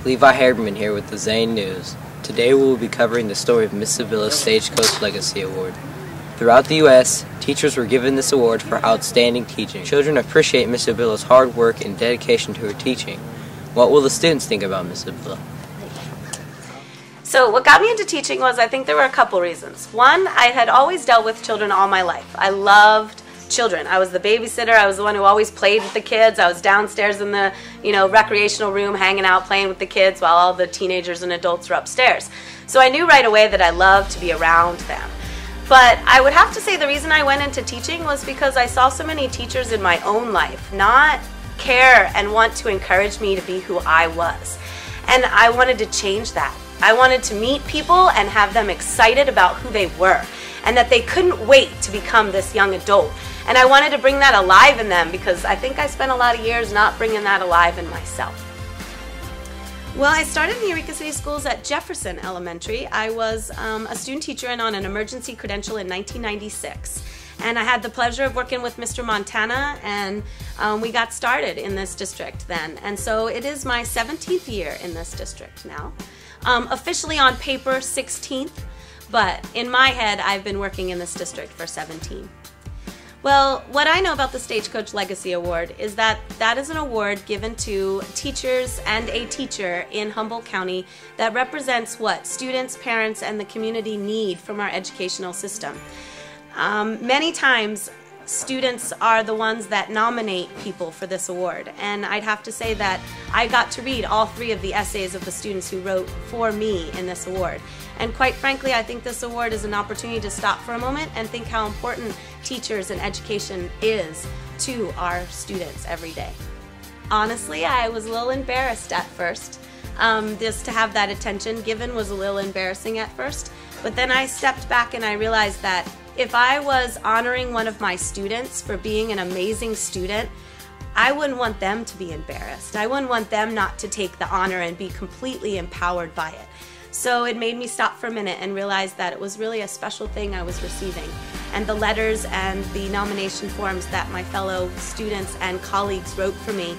Levi Haberman here with the Zane News. Today we will be covering the story of Miss Sevilla's Stagecoach Legacy Award. Throughout the U.S., teachers were given this award for outstanding teaching. Children appreciate Miss Sevilla's hard work and dedication to her teaching. What will the students think about Miss Sevilla? So what got me into teaching was, I think there were a couple reasons. One, I had always dealt with children all my life. I loved children. I was the babysitter. I was the one who always played with the kids. I was downstairs in the, recreational room hanging out playing with the kids while all the teenagers and adults were upstairs. So I knew right away that I loved to be around them. But I would have to say the reason I went into teaching was because I saw so many teachers in my own life not care and want to encourage me to be who I was. And I wanted to change that. I wanted to meet people and have them excited about who they were and that they couldn't wait to become this young adult. And I wanted to bring that alive in them because I think I spent a lot of years not bringing that alive in myself. Well, I started in the Eureka City Schools at Jefferson Elementary. I was a student teacher and on an emergency credential in 1996. And I had the pleasure of working with Mr. Montana, and we got started in this district then. And so it is my 17th year in this district now. Officially on paper, 16th, but in my head, I've been working in this district for 17. Well, what I know about the Stagecoach Legacy Award is that that is an award given to teachers and a teacher in Humboldt County that represents what students, parents, and the community need from our educational system. Many times, students are the ones that nominate people for this award, and I'd have to say that I got to read all 3 of the essays of the students who wrote for me in this award. And quite frankly, I think this award is an opportunity to stop for a moment and think how important teachers and education is to our students every day. Honestly, I was a little embarrassed at first. Just to have that attention given was a little embarrassing at first, but then I stepped back and I realized that if I was honoring one of my students for being an amazing student, I wouldn't want them to be embarrassed. I wouldn't want them not to take the honor and be completely empowered by it. So it made me stop for a minute and realize that it was really a special thing I was receiving. And the letters and the nomination forms that my fellow students and colleagues wrote for me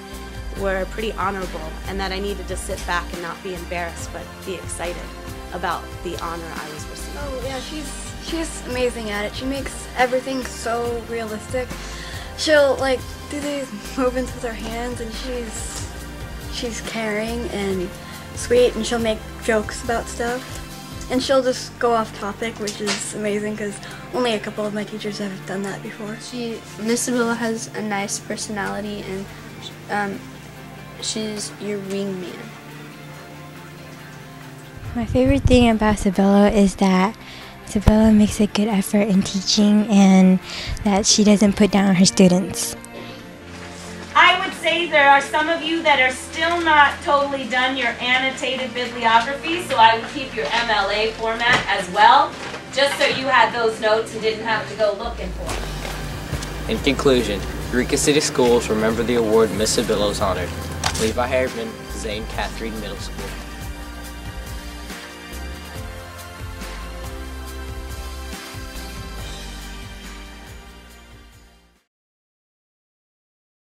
were pretty honorable, and that I needed to sit back and not be embarrassed but be excited about the honor I was receiving. Oh yeah, she's amazing at it. She makes everything so realistic. She'll do these movements with her hands, and she's caring and sweet, and she'll make jokes about stuff. And she'll just go off topic, which is amazing because only a couple of my teachers have done that before. Miss Sevilla has a nice personality, and she's your wingman. My favorite thing about Sevilla is that Sevilla makes a good effort in teaching and that she doesn't put down her students. I would say there are some of you that are still not totally done your annotated bibliography, so I would keep your MLA format as well, just so you had those notes and didn't have to go looking for them. In conclusion, Eureka City Schools remember the award Miss Sevilla was honored. Levi Haberman, Zane Catherine Middle School.